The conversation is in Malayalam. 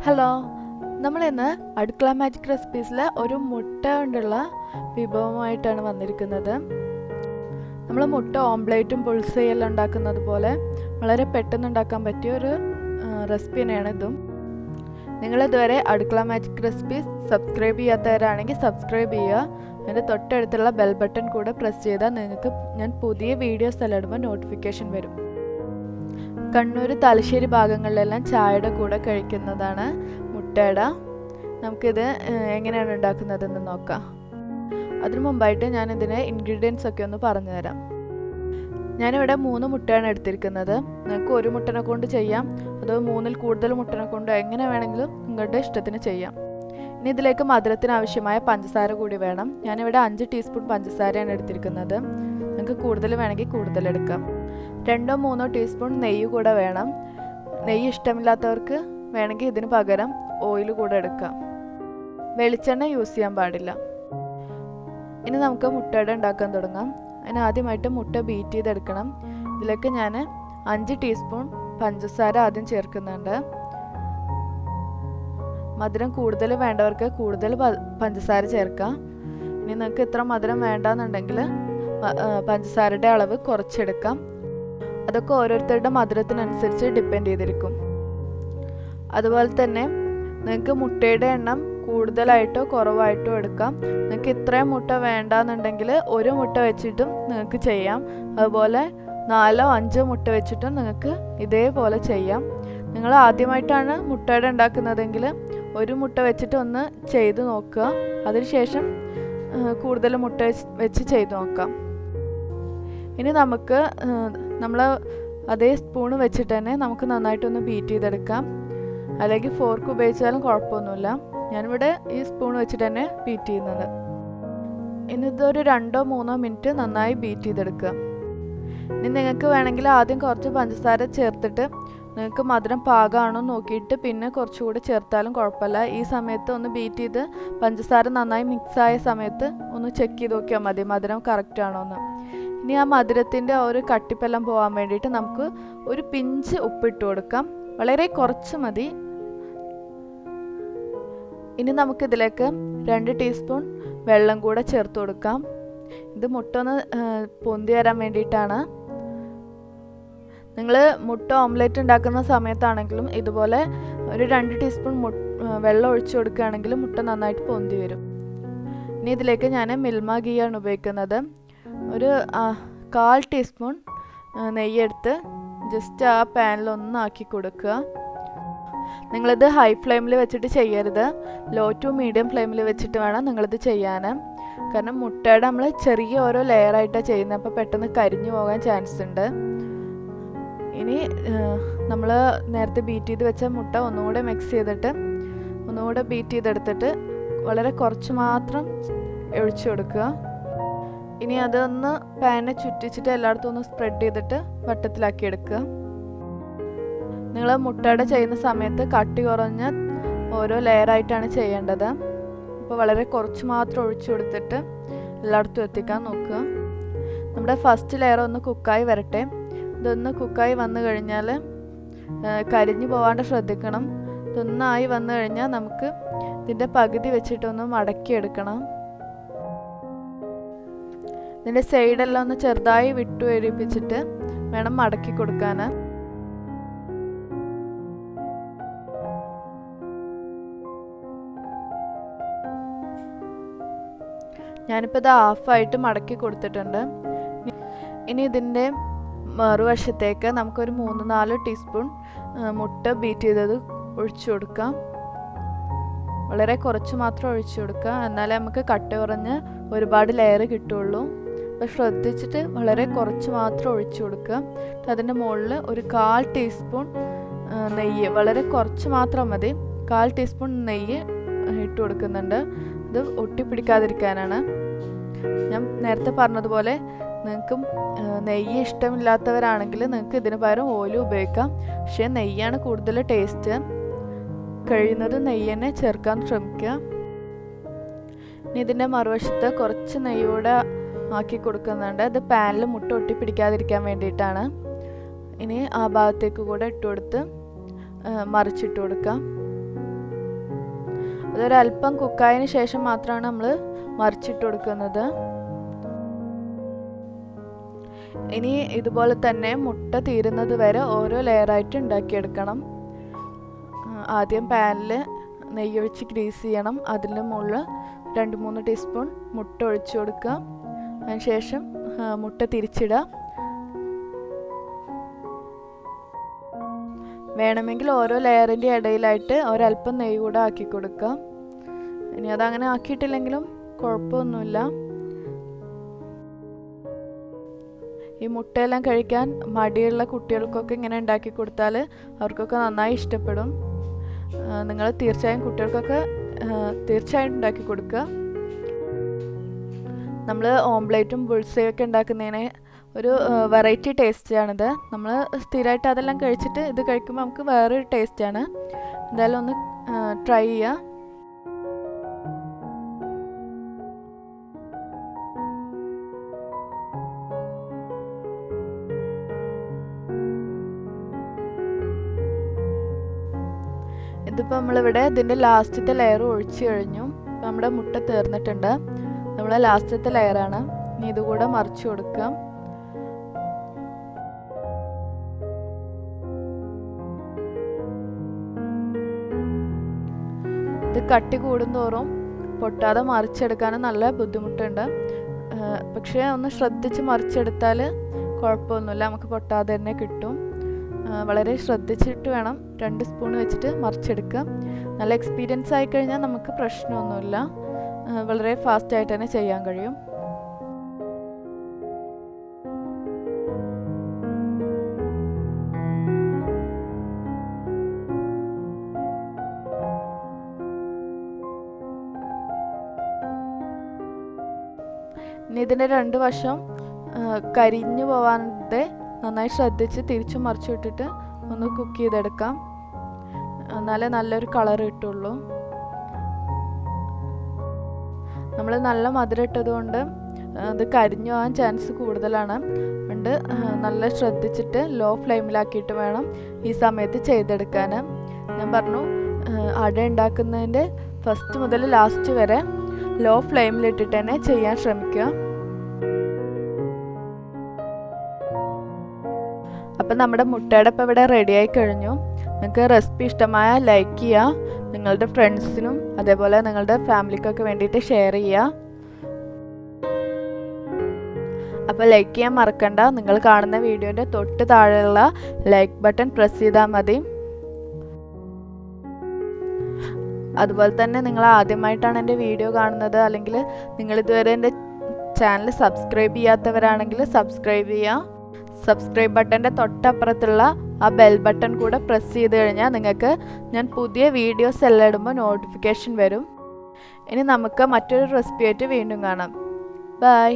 ഹലോ, നമ്മളിന്ന് അടുക്കള മാജിക് റെസിപ്പീസിലെ ഒരു മുട്ട കൊണ്ടുള്ള വിഭവമായിട്ടാണ് വന്നിരിക്കുന്നത്. നമ്മൾ മുട്ട ഓംപ്ലേറ്റും പുൾസയെല്ലാം ഉണ്ടാക്കുന്നത് പോലെ വളരെ പെട്ടെന്ന് ഉണ്ടാക്കാൻ പറ്റിയ ഒരു റെസിപ്പി തന്നെയാണ് ഇതും. നിങ്ങളിതുവരെ അടുക്കള മാജിക് റെസിപ്പീസ് സബ്സ്ക്രൈബ് ചെയ്യാത്തവരാണെങ്കിൽ സബ്സ്ക്രൈബ് ചെയ്യുക. അതിൻ്റെ തൊട്ടടുത്തുള്ള ബെൽ ബട്ടൺ കൂടെ പ്രസ് ചെയ്താൽ നിങ്ങൾക്ക് ഞാൻ പുതിയ വീഡിയോസ് എല്ലാം ഇടുമ്പോൾ നോട്ടിഫിക്കേഷൻ വരും. കണ്ണൂർ തലശ്ശേരി ഭാഗങ്ങളിലെല്ലാം ചായയുടെ കൂടെ കഴിക്കുന്നതാണ് മുട്ടയട. നമുക്കിത് എങ്ങനെയാണ് ഉണ്ടാക്കുന്നതെന്ന് നോക്കാം. അതിനു മുമ്പായിട്ട് ഞാനിതിന് ഇൻഗ്രീഡിയൻസ് ഒക്കെ ഒന്ന് പറഞ്ഞു തരാം. ഞാനിവിടെ 3 മുട്ടയാണ് എടുത്തിരിക്കുന്നത്. നിങ്ങൾക്ക് ഒരു മുട്ടനെ കൊണ്ട് ചെയ്യാം, അതോ 3-ൽ കൂടുതൽ മുട്ടനെ കൊണ്ട് എങ്ങനെ വേണമെങ്കിലും നിങ്ങളുടെ ഇഷ്ടത്തിന് ചെയ്യാം. ഇനി ഇതിലേക്ക് മധുരത്തിന് ആവശ്യമായ പഞ്ചസാര കൂടി വേണം. ഞാനിവിടെ 5 ടീസ്പൂൺ പഞ്ചസാരയാണ് എടുത്തിരിക്കുന്നത്. നിങ്ങൾക്ക് കൂടുതൽ വേണമെങ്കിൽ കൂടുതൽ എടുക്കാം. 2-3 ടീസ്പൂൺ നെയ്യ് കൂടെ വേണം. നെയ്യ് ഇഷ്ടമില്ലാത്തവർക്ക് വേണമെങ്കിൽ ഇതിന് പകരം ഓയിൽ കൂടെ എടുക്കാം. വെളിച്ചെണ്ണ യൂസ് ചെയ്യാൻ പാടില്ല. ഇനി നമുക്ക് മുട്ടയുടെ ഉണ്ടാക്കാൻ തുടങ്ങാം. അതിന് ആദ്യമായിട്ട് മുട്ട ബീറ്റ് ചെയ്തെടുക്കണം. ഇതിലേക്ക് ഞാൻ 5 ടീസ്പൂൺ പഞ്ചസാര ആദ്യം ചേർക്കുന്നുണ്ട്. മധുരം കൂടുതൽ വേണ്ടവർക്ക് കൂടുതൽ പഞ്ചസാര ചേർക്കാം. ഇനി നിങ്ങൾക്ക് ഇത്ര മധുരം വേണ്ടാന്നുണ്ടെങ്കിൽ പഞ്ചസാരയുടെ അളവ് കുറച്ചെടുക്കാം. അതൊക്കെ ഓരോരുത്തരുടെ മധുരത്തിനനുസരിച്ച് ഡിപ്പെൻഡ് ചെയ്തിരിക്കും. അതുപോലെ തന്നെ നിങ്ങൾക്ക് മുട്ടയുടെ എണ്ണം കൂടുതലായിട്ടോ കുറവായിട്ടോ എടുക്കാം. നിങ്ങൾക്ക് ഇത്രയും മുട്ട വേണ്ടാന്നുണ്ടെങ്കിൽ ഒരു മുട്ട വെച്ചിട്ടും നിങ്ങൾക്ക് ചെയ്യാം. അതുപോലെ 4-5 മുട്ട വെച്ചിട്ടും നിങ്ങൾക്ക് ഇതേപോലെ ചെയ്യാം. നിങ്ങൾ ആദ്യമായിട്ടാണ് മുട്ടയുടെ ഉണ്ടാക്കുന്നതെങ്കിൽ ഒരു മുട്ട വെച്ചിട്ട് ഒന്ന് ചെയ്ത് നോക്കുക. അതിനുശേഷം കൂടുതൽ മുട്ട വെച്ച് ചെയ്ത് നോക്കാം. ഇനി നമുക്ക് നമ്മൾ അതേ സ്പൂണ് വെച്ചിട്ട് തന്നെ നമുക്ക് നന്നായിട്ടൊന്ന് ബീറ്റ് ചെയ്തെടുക്കാം. അല്ലെങ്കിൽ ഫോർക്ക് ഉപയോഗിച്ചാലും കുഴപ്പമൊന്നുമില്ല. ഞാനിവിടെ ഈ സ്പൂൺ വെച്ചിട്ട് തന്നെ ബീറ്റ് ചെയ്യുന്നത്. ഇനി ഇതൊരു 2-3 മിനിറ്റ് നന്നായി ബീറ്റ് ചെയ്തെടുക്കുക. ഇനി നിങ്ങൾക്ക് വേണമെങ്കിൽ ആദ്യം കുറച്ച് പഞ്ചസാര ചേർത്തിട്ട് നിങ്ങൾക്ക് മധുരം പാകമാണോ നോക്കിയിട്ട് പിന്നെ കുറച്ചുകൂടി ചേർത്താലും കുഴപ്പമില്ല. ഈ സമയത്ത് ഒന്ന് ബീറ്റ് ചെയ്ത് പഞ്ചസാര നന്നായി മിക്സായ സമയത്ത് ഒന്ന് ചെക്ക് ചെയ്ത് നോക്കിയാൽ മതി മധുരം കറക്റ്റ് ആണോ എന്ന്. ഇനി ആ മധുരത്തിൻ്റെ ഒരു കട്ടിപ്പെല്ലാം പോകാൻ വേണ്ടിയിട്ട് നമുക്ക് ഒരു പിഞ്ച് ഉപ്പിട്ട് കൊടുക്കാം. വളരെ കുറച്ച് മതി. ഇനി നമുക്കിതിലേക്ക് 2 ടീസ്പൂൺ വെള്ളം കൂടെ ചേർത്ത് കൊടുക്കാം. ഇത് മുട്ട ഒന്ന് പൊന്തി വരാൻ വേണ്ടിയിട്ടാണ്. നിങ്ങൾ മുട്ട ഓംലെറ്റ് ഉണ്ടാക്കുന്ന സമയത്താണെങ്കിലും ഇതുപോലെ ഒരു 2 ടീസ്പൂൺ വെള്ളം ഒഴിച്ചു കൊടുക്കുകയാണെങ്കിൽ മുട്ട നന്നായിട്ട് പൊന്തി വരും. ഇനി ഇതിലേക്ക് ഞാൻ മിൽമ ഗീയാണ് ഉപയോഗിക്കുന്നത്. ഒരു 1/4 ടീസ്പൂൺ നെയ്യെടുത്ത് ജസ്റ്റ് ആ പാനിലൊന്നാക്കി കൊടുക്കുക. നിങ്ങളിത് ഹൈ ഫ്ലെയിമിൽ വെച്ചിട്ട് ചെയ്യരുത്. ലോ ടു മീഡിയം ഫ്ലെയിമിൽ വെച്ചിട്ട് വേണം നിങ്ങളിത് ചെയ്യാൻ. കാരണം മുട്ടയുടെ നമ്മൾ ചെറിയ ഓരോ ലെയറായിട്ടാണ് ചെയ്യുന്നത്. അപ്പോൾ പെട്ടെന്ന് കരിഞ്ഞു പോകാൻ ചാൻസ് ഉണ്ട്. ഇനി നമ്മൾ നേരത്തെ ബീറ്റ് ചെയ്ത് വെച്ച മുട്ട ഒന്നുകൂടെ മിക്സ് ചെയ്തിട്ട് ഒന്നുകൂടെ ബീറ്റ് ചെയ്തെടുത്തിട്ട് വളരെ കുറച്ച് മാത്രം ഒഴിച്ചു കൊടുക്കുക. ഇനി അതൊന്ന് പാനെ ചുറ്റിച്ചിട്ട് എല്ലായിടത്തും ഒന്ന് സ്പ്രെഡ് ചെയ്തിട്ട് വട്ടത്തിലാക്കി എടുക്കുക. നിങ്ങൾ മുട്ടയുടെ ചെയ്യുന്ന സമയത്ത് കട്ടി കുറഞ്ഞ ഓരോ ലെയറായിട്ടാണ് ചെയ്യേണ്ടത്. അപ്പോൾ വളരെ കുറച്ച് മാത്രം ഒഴിച്ചു കൊടുത്തിട്ട് എല്ലായിടത്തും എത്തിക്കാൻ നോക്കുക. നമ്മുടെ ഫസ്റ്റ് ലെയർ ഒന്ന് കുക്കായി വരട്ടെ. ഇതൊന്ന് കുക്കായി വന്നു കഴിഞ്ഞാൽ കരിഞ്ഞു പോകാണ്ട് ശ്രദ്ധിക്കണം. ഇതൊന്നായി വന്നു കഴിഞ്ഞാൽ നമുക്ക് ഇതിൻ്റെ പകുതി വെച്ചിട്ടൊന്ന് മടക്കിയെടുക്കണം. ഇതിൻ്റെ സൈഡെല്ലാം ഒന്ന് ചെറുതായി വിട്ടു വരിപ്പിച്ചിട്ട് വേണം മടക്കി കൊടുക്കാൻ. ഞാനിപ്പോൾ ഇത് ഹാഫായിട്ട് മടക്കി കൊടുത്തിട്ടുണ്ട്. ഇനി ഇതിൻ്റെ മറുവശത്തേക്ക് നമുക്കൊരു 3-4 ടീസ്പൂൺ മുട്ട ബീറ്റ് ചെയ്തത് ഒഴിച്ചു കൊടുക്കാം. വളരെ കുറച്ച് മാത്രം ഒഴിച്ചു കൊടുക്കുക. എന്നാലേ നമുക്ക് കട്ടി കുറഞ്ഞ് ഒരുപാട് ലെയർ കിട്ടുള്ളൂ. അപ്പോൾ ശ്രദ്ധിച്ചിട്ട് വളരെ കുറച്ച് മാത്രം ഒഴിച്ചു കൊടുക്കുക. അതിൻ്റെ മുകളിൽ ഒരു 1/4 ടീസ്പൂൺ നെയ്യ്, വളരെ കുറച്ച് മാത്രം മതി, 1/4 ടീസ്പൂൺ നെയ്യ് ഇട്ട് കൊടുക്കുന്നുണ്ട്. ഇത് ഒട്ടിപ്പിടിക്കാതിരിക്കാനാണ്. ഞാൻ നേരത്തെ പറഞ്ഞതുപോലെ നിങ്ങൾക്ക് നെയ്യ് ഇഷ്ടമില്ലാത്തവരാണെങ്കിൽ നിങ്ങൾക്ക് ഇതിന് പകരം ഓയിൽ ഉപയോഗിക്കാം. പക്ഷേ നെയ്യാണ് കൂടുതൽ ടേസ്റ്റ്. കഴിയുന്നത് നെയ്യ് തന്നെ ചേർക്കാൻ ശ്രമിക്കുക. ഇനി ഇതിൻ്റെ മറുവശത്ത് കുറച്ച് നെയ്യൂടെ ആക്കി കൊടുക്കുന്നുണ്ട്. ഇത് പാനിൽ മുട്ട ഒട്ടിപ്പിടിക്കാതിരിക്കാൻ വേണ്ടിയിട്ടാണ്. ഇനി ആ ഭാഗത്തേക്ക് കൂടെ ഇട്ട് കൊടുത്ത് മറിച്ചിട്ട് കൊടുക്കാം. അതൊരല്പം കുക്കായതിന് ശേഷം മാത്രമാണ് നമ്മൾ മറിച്ചിട്ട് കൊടുക്കുന്നത്. ഇനി ഇതുപോലെ തന്നെ മുട്ട തീരുന്നത് വരെ ഓരോ ലെയറായിട്ട് ഉണ്ടാക്കിയെടുക്കണം. ആദ്യം പാനിൽ നെയ്യൊഴിച്ച് ഗ്രീസ് ചെയ്യണം. അതിൻ്റെ മുകളിൽ 2-3 ടീസ്പൂൺ മുട്ട ഒഴിച്ചു കൊടുക്കുക. അതിനുശേഷം മുട്ട തിരിച്ചിടുക. വേണമെങ്കിൽ ഓരോ ലെയറിൻ്റെ ഇടയിലായിട്ട് ഒരല്പം നെയ്യ് കൂടെ ആക്കി കൊടുക്കുക. ഇനി അതങ്ങനെ ആക്കിയിട്ടില്ലെങ്കിലും കുഴപ്പമൊന്നുമില്ല. ഈ മുട്ടയെല്ലാം കഴിക്കാൻ മടിയുള്ള കുട്ടികൾക്കൊക്കെ ഇങ്ങനെ ഉണ്ടാക്കി കൊടുത്താൽ അവർക്കൊക്കെ നന്നായി ഇഷ്ടപ്പെടും. നിങ്ങൾ തീർച്ചയായും കുട്ടികൾക്കൊക്കെ തീർച്ചയായും ഉണ്ടാക്കി കൊടുക്കുക. നമ്മൾ ഓംപ്ലേറ്റും ബുൾസയും ഒക്കെ ഉണ്ടാക്കുന്നതിന് ഒരു വെറൈറ്റി ടേസ്റ്റാണിത്. നമ്മൾ സ്ഥിരമായിട്ട് അതെല്ലാം കഴിച്ചിട്ട് ഇത് കഴിക്കുമ്പോൾ നമുക്ക് വേറൊരു ടേസ്റ്റാണ്. എന്തായാലും ഒന്ന് ട്രൈ ചെയ്യുക. ഇതിപ്പോൾ നമ്മളിവിടെ ഇതിൻ്റെ ലാസ്റ്റത്തെ ലെയർ ഒഴിച്ച് കഴിഞ്ഞു. നമ്മുടെ മുട്ട തീർന്നിട്ടുണ്ട്. നമ്മളെ ലാസ്റ്റത്തെ ലെയറാണ്. ഇനി ഇതുകൂടെ മറിച്ച് കൊടുക്കാം. ഇത് കട്ടി കൂടുന്തോറും പൊട്ടാതെ മറിച്ചെടുക്കാനും നല്ല ബുദ്ധിമുട്ടുണ്ട്. പക്ഷേ ഒന്ന് ശ്രദ്ധിച്ച് മറിച്ചെടുത്താൽ കുഴപ്പമൊന്നുമില്ല, നമുക്ക് പൊട്ടാതെ തന്നെ കിട്ടും. വളരെ ശ്രദ്ധിച്ചിട്ട് വേണം 2 സ്പൂൺ വെച്ചിട്ട് മറിച്ചെടുക്കുക. നല്ല എക്സ്പീരിയൻസ് ആയിക്കഴിഞ്ഞാൽ നമുക്ക് പ്രശ്നമൊന്നുമില്ല, വളരെ ഫാസ്റ്റായിട്ട് തന്നെ ചെയ്യാൻ കഴിയും. ഇനി ഇതിൻ്റെ 2 വശം കരിഞ്ഞു പോവാതെ നന്നായി ശ്രദ്ധിച്ച് തിരിച്ചു മറിച്ചു വിട്ടിട്ട് ഒന്ന് കുക്ക് ചെയ്തെടുക്കാം. എന്നാലേ നല്ലൊരു കളർ കിട്ടുള്ളൂ. നമ്മൾ നല്ല മധുരം ഇട്ടതുകൊണ്ട് അത് കരിഞ്ഞു പോകാൻ ചാൻസ് കൂടുതലാണ്. അതുകൊണ്ട് നല്ല ശ്രദ്ധിച്ചിട്ട് ലോ ഫ്ലെയിമിലാക്കിയിട്ട് വേണം ഈ സമയത്ത് ചെയ്തെടുക്കാൻ. ഞാൻ പറഞ്ഞു, അട ഉണ്ടാക്കുന്നതിൻ്റെ ഫസ്റ്റ് മുതൽ ലാസ്റ്റ് വരെ ലോ ഫ്ലെയിമിലിട്ടിട്ട് തന്നെ ചെയ്യാൻ ശ്രമിക്കുക. അപ്പം നമ്മുടെ മുട്ടയുടെ ഇപ്പം ഇവിടെ റെഡിയായി കഴിഞ്ഞു. നിങ്ങൾക്ക് റെസിപ്പി ഇഷ്ടമായ ലൈക്ക് ചെയ്യുക, നിങ്ങളുടെ ഫ്രണ്ട്സിനും അതേപോലെ നിങ്ങളുടെ ഫാമിലിക്കൊക്കെ വേണ്ടിയിട്ട് ഷെയർ ചെയ്യുക. അപ്പോൾ ലൈക്ക് ചെയ്യാൻ മറക്കണ്ട. നിങ്ങൾ കാണുന്ന വീഡിയോൻ്റെ തൊട്ട് താഴെയുള്ള ലൈക്ക് ബട്ടൺ പ്രസ് ചെയ്താൽ മതി. അതുപോലെ തന്നെ നിങ്ങൾ ആദ്യമായിട്ടാണ് എൻ്റെ വീഡിയോ കാണുന്നത്, അല്ലെങ്കിൽ നിങ്ങൾ ഇതുവരെ എൻ്റെ ചാനൽ സബ്സ്ക്രൈബ് ചെയ്യാത്തവരാണെങ്കിൽ സബ്സ്ക്രൈബ് ചെയ്യുക. സബ്സ്ക്രൈബ് ബട്ടൻ്റെ തൊട്ടപ്പുറത്തുള്ള ആ ബെൽ ബട്ടൺ കൂടെ പ്രസ് ചെയ്ത് കഴിഞ്ഞാൽ നിങ്ങൾക്ക് ഞാൻ പുതിയ വീഡിയോസ് എല്ലാം ഇടുമ്പോൾ നോട്ടിഫിക്കേഷൻ വരും. ഇനി നമുക്ക് മറ്റൊരു റെസിപ്പി ആയിട്ട് വീണ്ടും കാണാം. ബൈ.